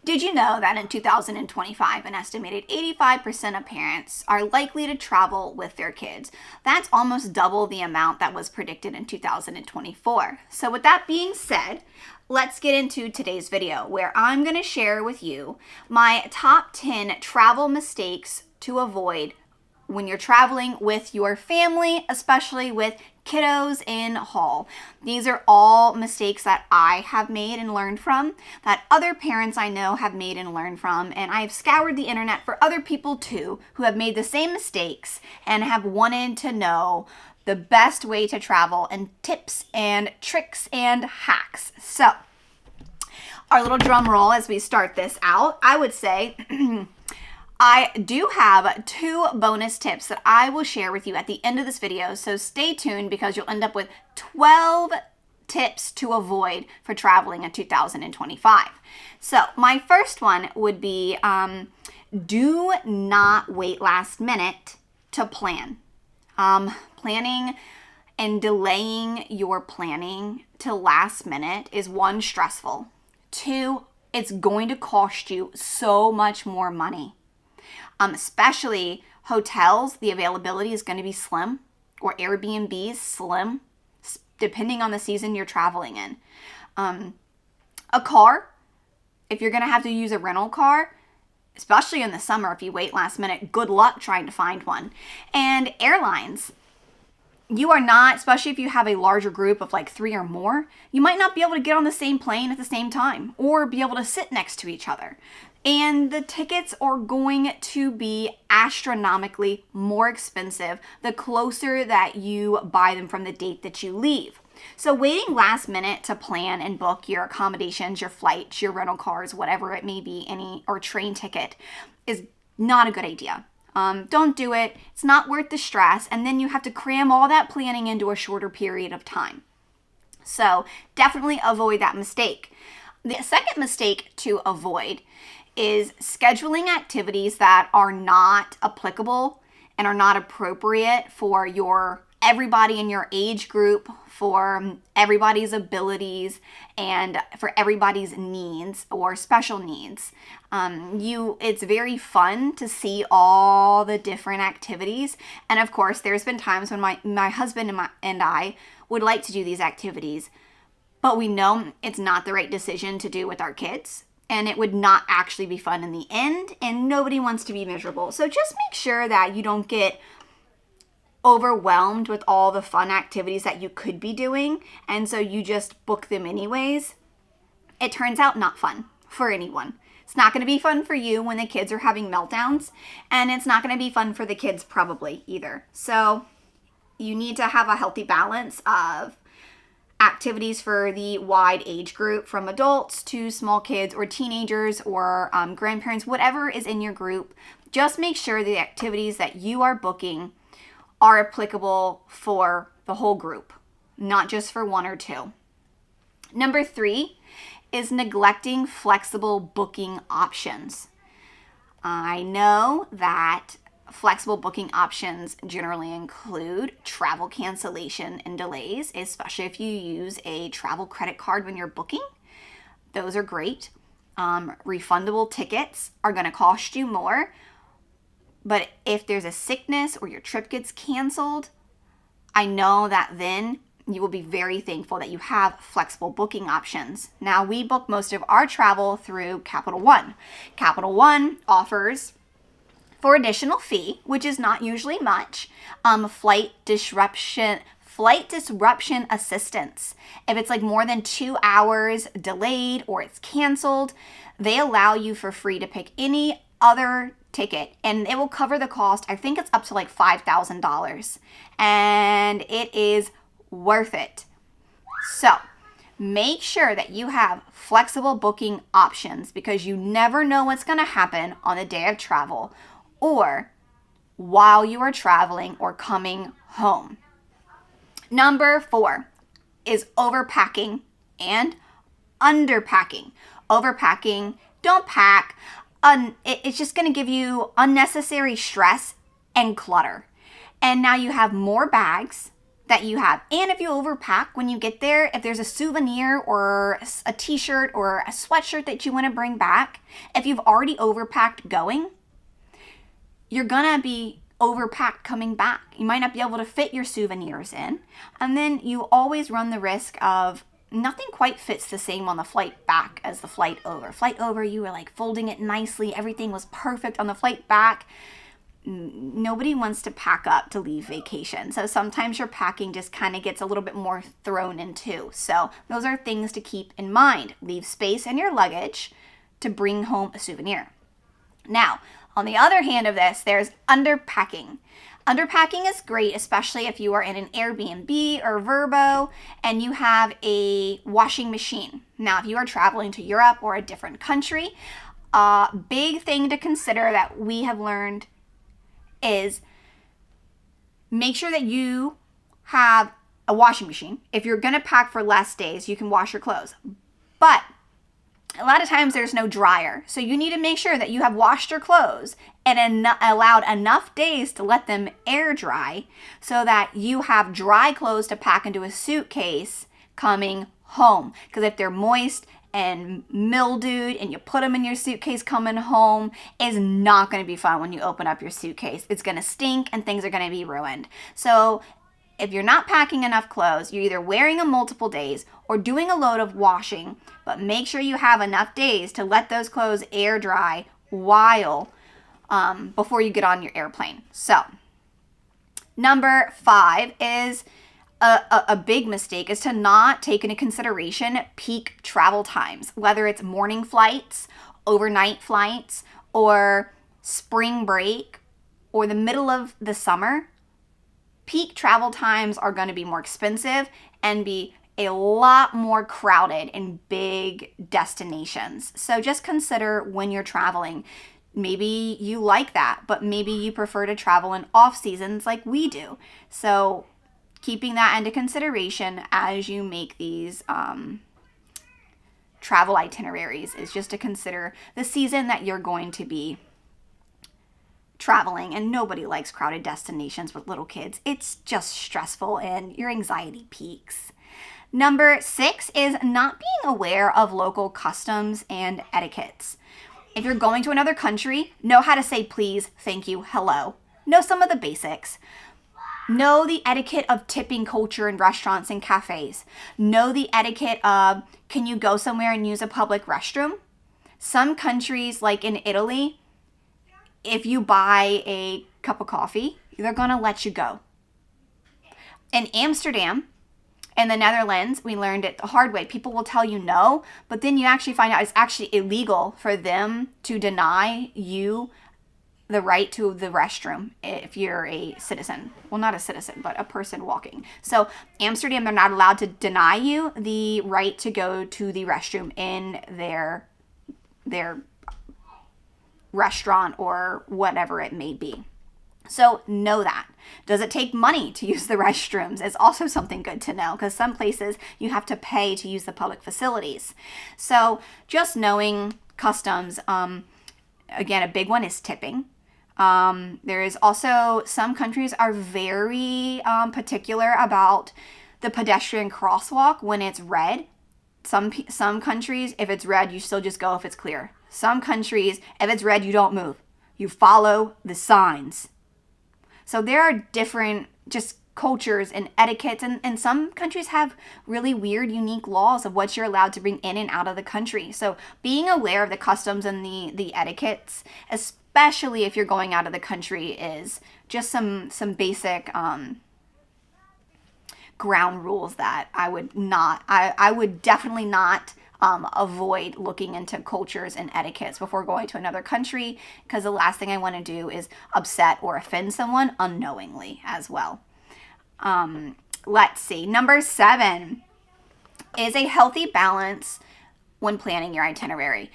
Did you know that in 2025, an estimated 85% of parents are likely to travel with their kids? That's almost double the amount that was predicted in 2024. So with that being said, let's get into today's video where I'm going to share with you my top 10 travel mistakes to avoid when you're traveling with your family, especially with kiddos in haul. These are all mistakes that I have made and learned from, that other parents I know have made and learned from, and I have scoured the internet for other people too who have made the same mistakes and have wanted to know the best way to travel and tips and tricks and hacks. So, our little drum roll as we start this out, I would say I do have 2 bonus tips that I will share with you at the end of this video, so stay tuned because you'll end up with 12 tips to avoid for traveling in 2025. So my first one would be do not wait last minute to plan. Planning and delaying your planning to last minute is 1, stressful. 2, it's going to cost you so much more money. Especially hotels, the availability is going to be slim, or Airbnbs, slim, depending on the season you're traveling in. A car, if you're going to have to use a rental car, especially in the summer, if you wait last minute, good luck trying to find one. And airlines, you are not, especially if you have a larger group of like 3 or more, you might not be able to get on the same plane at the same time or be able to sit next to each other. And the tickets are going to be astronomically more expensive the closer that you buy them from the date that you leave. So waiting last minute to plan and book your accommodations, your flights, your rental cars, whatever it may be, or train ticket is not a good idea. Don't do it. It's not worth the stress. And then you have to cram all that planning into a shorter period of time. So definitely avoid that mistake. The second mistake to avoid is scheduling activities that are not applicable and are not appropriate for everybody in your age group, for everybody's abilities, and for everybody's needs or special needs. It's very fun to see all the different activities. And of course, there's been times when my husband and I would like to do these activities, but we know it's not the right decision to do with our kids. And it would not actually be fun in the end, and nobody wants to be miserable. So just make sure that you don't get overwhelmed with all the fun activities that you could be doing, and so you just book them anyways. It turns out not fun for anyone. It's not going to be fun for you when the kids are having meltdowns, and it's not going to be fun for the kids probably either. So you need to have a healthy balance of activities for the wide age group, from adults to small kids or teenagers or grandparents, whatever is in your group. Just make sure the activities that you are booking are applicable for the whole group, not just for 1 or 2. Number 3 is neglecting flexible booking options. I know that flexible booking options generally include travel cancellation and delays, especially if you use a travel credit card when you're booking. Those are great. Refundable tickets are going to cost you more, but if there's a sickness or your trip gets canceled, I know that then you will be very thankful that you have flexible booking options. Now, we book most of our travel through Capital One. Capital One offers, for additional fee, which is not usually much, flight disruption assistance. If it's like more than 2 hours delayed or it's canceled, they allow you for free to pick any other ticket, and it will cover the cost. I think it's up to like $5,000, and it is worth it. So make sure that you have flexible booking options, because you never know what's going to happen on the day of travel or while you are traveling or coming home. Number 4 is overpacking and underpacking. Overpacking, don't pack. It's just going to give you unnecessary stress and clutter. And now you have more bags that you have. And if you overpack when you get there, if there's a souvenir or a t-shirt or a sweatshirt that you want to bring back, if you've already overpacked going, you're gonna be overpacked coming back. You might not be able to fit your souvenirs in. And then you always run the risk of nothing quite fits the same on the flight back as the flight over. Flight over, you were like folding it nicely. Everything was perfect. On the flight back, nobody wants to pack up to leave vacation. So sometimes your packing just kind of gets a little bit more thrown into. So those are things to keep in mind. Leave space in your luggage to bring home a souvenir. Now, on the other hand of this, there's underpacking. Underpacking is great, especially if you are in an Airbnb or Vrbo and you have a washing machine. Now, if you are traveling to Europe or a different country, a big thing to consider that we have learned is make sure that you have a washing machine. If you're going to pack for less days, you can wash your clothes. But a lot of times there's no dryer. So you need to make sure that you have washed your clothes and allowed enough days to let them air dry so that you have dry clothes to pack into a suitcase coming home. Because if they're moist and mildewed and you put them in your suitcase coming home, is not going to be fun when you open up your suitcase. It's going to stink and things are going to be ruined. So if you're not packing enough clothes, you're either wearing them multiple days or doing a load of washing, but make sure you have enough days to let those clothes air dry while before you get on your airplane. So number 5 is a big mistake is to not take into consideration peak travel times, whether it's morning flights, overnight flights, or spring break, or the middle of the summer. Peak travel times are going to be more expensive and be a lot more crowded in big destinations. So just consider when you're traveling. Maybe you like that, but maybe you prefer to travel in off seasons like we do. So keeping that into consideration as you make these travel itineraries is just to consider the season that you're going to be traveling. And nobody likes crowded destinations with little kids. It's just stressful and your anxiety peaks. Number 6 is not being aware of local customs and etiquettes. If you're going to another country, know how to say please, thank you, hello. Know some of the basics. Know the etiquette of tipping culture in restaurants and cafes. Know the etiquette of, can you go somewhere and use a public restroom? Some countries, like in Italy, if you buy a cup of coffee, they're going to let you go. In Amsterdam, in the Netherlands, we learned it the hard way. People will tell you no, but then you actually find out it's actually illegal for them to deny you the right to the restroom if you're a citizen. Well, not a citizen, but a person walking. So Amsterdam, they're not allowed to deny you the right to go to the restroom in their restaurant or whatever it may be. So know that. Does it take money to use the restrooms? It's also something good to know because some places you have to pay to use the public facilities. So just knowing customs, again, a big one is tipping. There is also, some countries are very particular about the pedestrian crosswalk when it's red. Some countries, if it's red, you still just go if it's clear. Some countries, if it's red, you don't move. You follow the signs. So there are different just cultures and etiquettes, and some countries have really weird, unique laws of what you're allowed to bring in and out of the country. So being aware of the customs and the etiquettes, especially if you're going out of the country, is just some basic ground rules that I would definitely not avoid looking into cultures and etiquettes before going to another country, because the last thing I want to do is upset or offend someone unknowingly as well. Let's see. Number 7 is a healthy balance when planning your itinerary.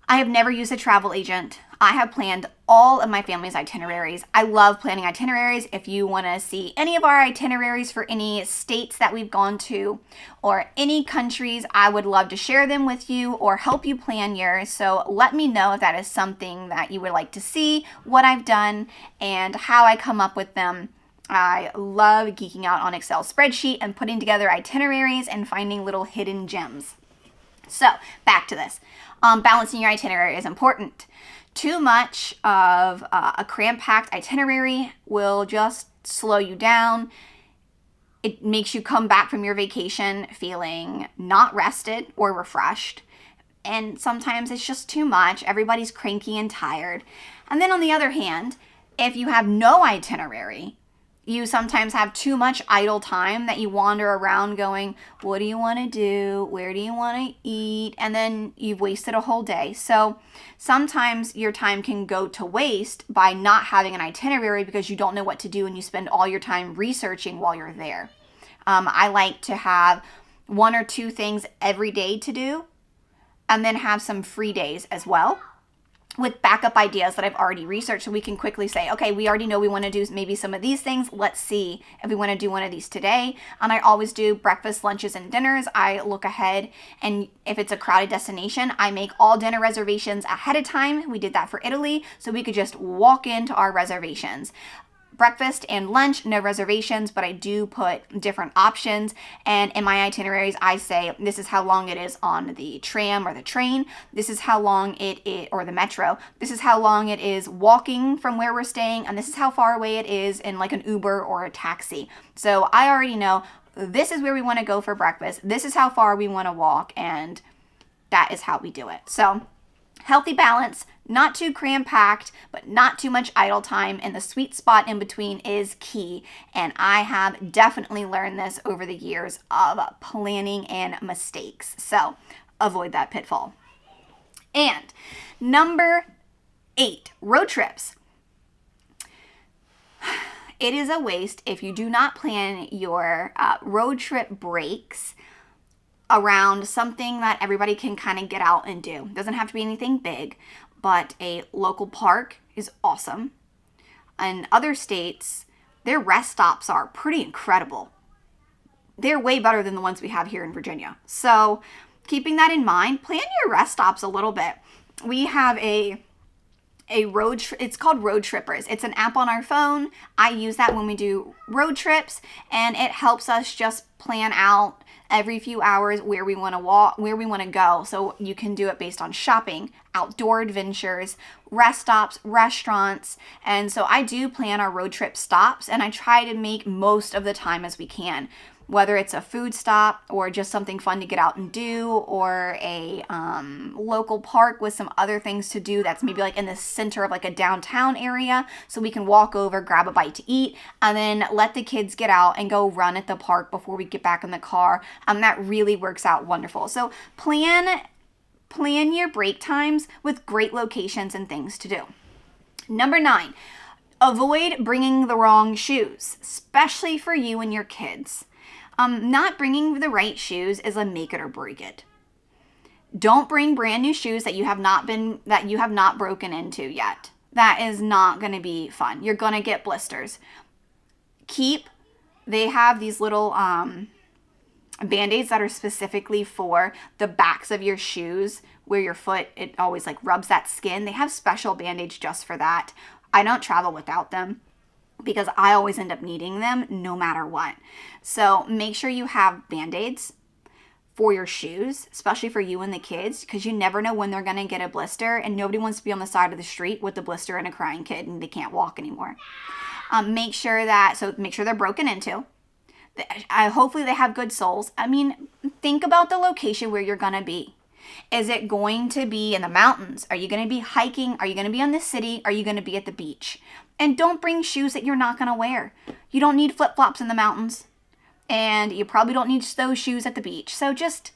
I have never used a travel agent. I have planned all of my family's itineraries. I love planning itineraries. If you want to see any of our itineraries for any states that we've gone to or any countries, I would love to share them with you or help you plan yours. So let me know if that is something that you would like to see, what I've done, and how I come up with them. I love geeking out on Excel spreadsheet and putting together itineraries and finding little hidden gems. So back to this. Balancing your itinerary is important. Too much of a cram-packed itinerary will just slow you down. It makes you come back from your vacation feeling not rested or refreshed. And sometimes it's just too much. Everybody's cranky and tired. And then on the other hand, if you have no itinerary, you sometimes have too much idle time that you wander around going, what do you want to do? Where do you want to eat? And then you've wasted a whole day. So sometimes your time can go to waste by not having an itinerary because you don't know what to do and you spend all your time researching while you're there. I like to have 1 or 2 things every day to do and then have some free days as well, with backup ideas that I've already researched, so we can quickly say, okay, we already know we want to do maybe some of these things. Let's see if we want to do one of these today. And I always do breakfast, lunches, and dinners. I look ahead, and if it's a crowded destination, I make all dinner reservations ahead of time. We did that for Italy, so we could just walk into our reservations. Breakfast and lunch, no reservations, but I do put different options. And in my itineraries, I say, this is how long it is on the tram or the train. This is how long it is, or the metro. This is how long it is walking from where we're staying. And this is how far away it is in like an Uber or a taxi. So I already know this is where we want to go for breakfast. This is how far we want to walk. And that is how we do it. So healthy balance, not too cram-packed, but not too much idle time, and the sweet spot in between is key. And I have definitely learned this over the years of planning and mistakes. So avoid that pitfall. And number 8, road trips. It is a waste if you do not plan your road trip breaks around something that everybody can kind of get out and do. It doesn't have to be anything big, but a local park is awesome. In other states, their rest stops are pretty incredible. They're way better than the ones we have here in Virginia. So keeping that in mind, plan your rest stops a little bit. We have it's called Road Trippers. It's an app on our phone. I use that when we do road trips, and it helps us just plan out every few hours where we want to walk, where we want to go. So you can do it based on shopping, outdoor adventures, rest stops, restaurants. And so I do plan our road trip stops, and I try to make most of the time as we can, whether it's a food stop or just something fun to get out and do, or a local park with some other things to do that's maybe like in the center of like a downtown area, so we can walk over, grab a bite to eat, and then let the kids get out and go run at the park before we get back in the car. That really works out wonderful. So plan your break times with great locations and things to do. Number 9, avoid bringing the wrong shoes, especially for you and your kids. Not bringing the right shoes is a make it or break it. Don't bring brand new shoes that you have not broken into yet. That is not going to be fun. You're going to get blisters. They have these little Band-Aids that are specifically for the backs of your shoes, where your foot, it always like rubs that skin. They have special Band-Aids just for that. I don't travel without them, because I always end up needing them no matter what. So make sure you have Band-Aids for your shoes, especially for you and the kids, because you never know when they're going to get a blister, and nobody wants to be on the side of the street with a blister and a crying kid and they can't walk anymore. Make sure they're broken into. Hopefully they have good soles. Think about the location where you're going to be. Is it going to be in the mountains? Are you going to be hiking? Are you going to be in the city? Are you going to be at the beach? And don't bring shoes that you're not going to wear. You don't need flip-flops in the mountains, and you probably don't need those shoes at the beach. So just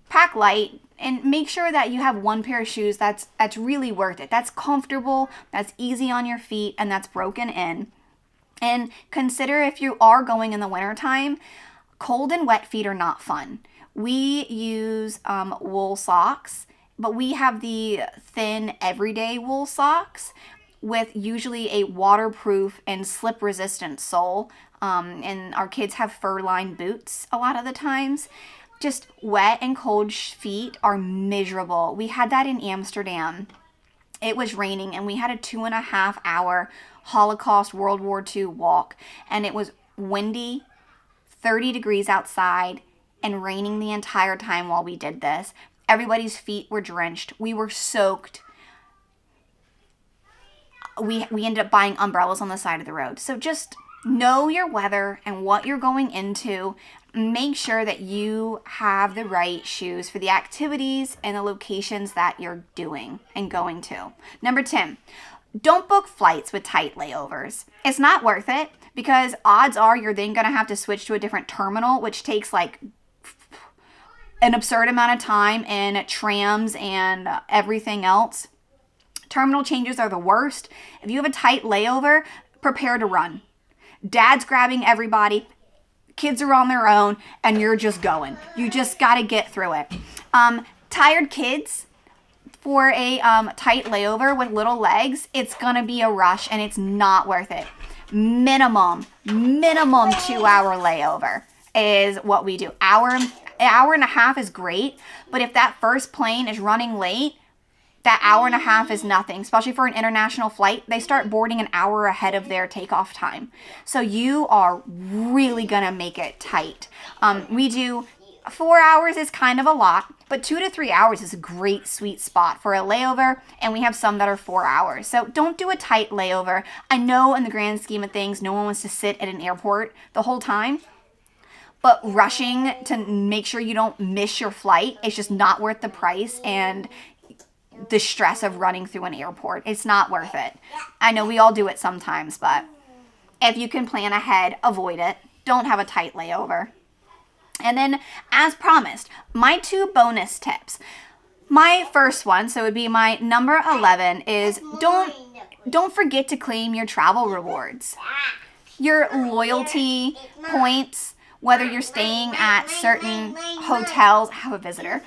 pack light and make sure that you have one pair of shoes that's really worth it. That's comfortable, that's easy on your feet, and that's broken in. And consider, if you are going in the wintertime, cold and wet feet are not fun. We use wool socks, but we have the thin everyday wool socks with usually a waterproof and slip-resistant sole. And our kids have fur-lined boots a lot of the times. Just wet and cold feet are miserable. We had that in Amsterdam. It was raining and we had a 2.5 hour Holocaust World War II walk, and it was windy, 30 degrees outside, and raining the entire time while we did this. Everybody's feet were drenched. We were soaked. We ended up buying umbrellas on the side of the road. So just know your weather and what you're going into. Make sure that you have the right shoes for the activities and the locations that you're doing and going to. Number 10, don't book flights with tight layovers. It's not worth it because odds are you're then going to have to switch to a different terminal, which takes like an absurd amount of time in trams and everything else. Terminal changes are the worst. If you have a tight layover, prepare to run. Dad's grabbing everybody. Kids are on their own, and you're just going. You just got to get through it. Tired kids, for a tight layover with little legs, it's going to be a rush, and it's not worth it. Minimum 2-hour layover is what we do. Hour and a half is great, but if that first plane is running late, that hour and a half is nothing, especially for an international flight. They start boarding an hour ahead of their takeoff time. So you are really going to make it tight. We do 4 hours is kind of a lot, but 2 to 3 hours is a great sweet spot for a layover, and we have some that are 4 hours. So don't do a tight layover. I know in the grand scheme of things, no one wants to sit at an airport the whole time, but rushing to make sure you don't miss your flight is just not worth the price and the stress of running through an airport. It's not worth it. I know we all do it sometimes, but if you can plan ahead, avoid it. Don't have a tight layover. And then, as promised, my 2 bonus tips. My first one, so it would be my number 11, is don't forget to claim your travel rewards. Your loyalty points, whether you're staying at certain hotels, I have a visitor,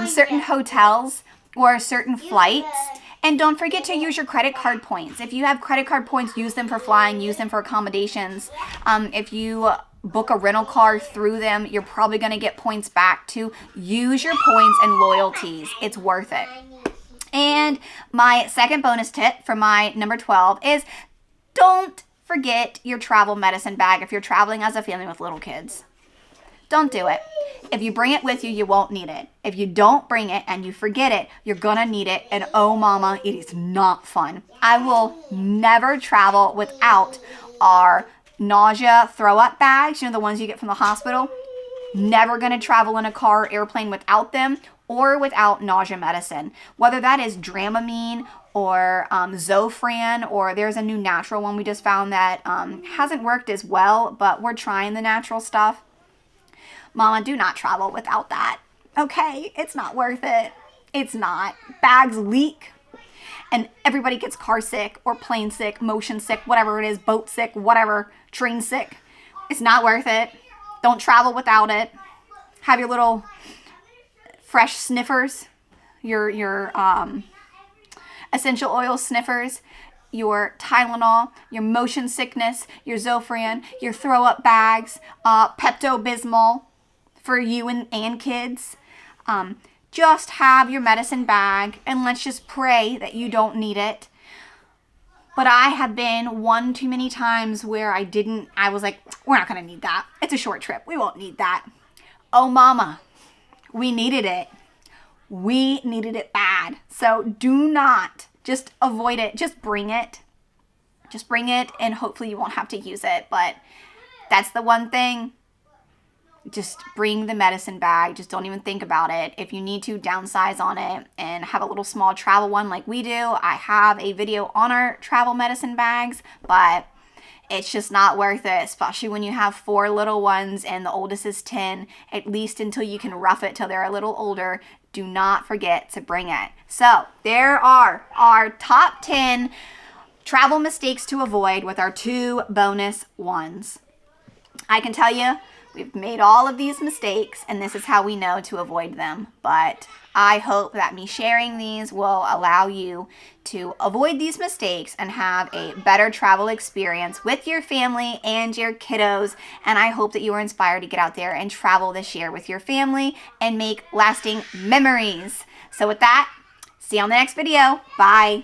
certain hotels or certain flights. And don't forget to use your credit card points. If you have credit card points, use them for flying, use them for accommodations. If you book a rental car through them, you're probably going to get points back too. Use your points and loyalties. It's worth it. And my second bonus tip for my number 12 is don't forget your travel medicine bag if you're traveling as a family with little kids. Don't do it. If you bring it with you, you won't need it. If you don't bring it and you forget it, you're going to need it. And oh mama, it is not fun. I will never travel without our nausea throw up bags, the ones you get from the hospital. Never going to travel in a car or airplane without them or without nausea medicine. Whether that is Dramamine or Zofran, or there's a new natural one we just found that hasn't worked as well, but we're trying the natural stuff. Mama, do not travel without that. Okay? It's not worth it. It's not. Bags leak and everybody gets car sick or plane sick, motion sick, whatever it is, boat sick, whatever, train sick. It's not worth it. Don't travel without it. Have your little fresh sniffers, your essential oil sniffers, your Tylenol, your motion sickness, your Zofran, your throw up bags, Pepto-Bismol for you and kids. Just have your medicine bag and let's just pray that you don't need it. But I have been one too many times where I was like, we're not going to need that. It's a short trip. We won't need that. Oh, mama, we needed it. We needed it bad. So do not, just avoid it. Just bring it. Just bring it and hopefully you won't have to use it. But that's the one thing. Just bring the medicine bag. Just don't even think about it. If you need to, downsize on it and have a little small travel one like we do. I have a video on our travel medicine bags, but it's just not worth it, especially when you have 4 little ones and the oldest is 10, at least until you can rough it till they're a little older. Do not forget to bring it. So there are our top 10 travel mistakes to avoid with our 2 bonus ones. I can tell you, we've made all of these mistakes, and this is how we know to avoid them. But I hope that me sharing these will allow you to avoid these mistakes and have a better travel experience with your family and your kiddos. And I hope that you are inspired to get out there and travel this year with your family and make lasting memories. So with that, See you on the next video. Bye.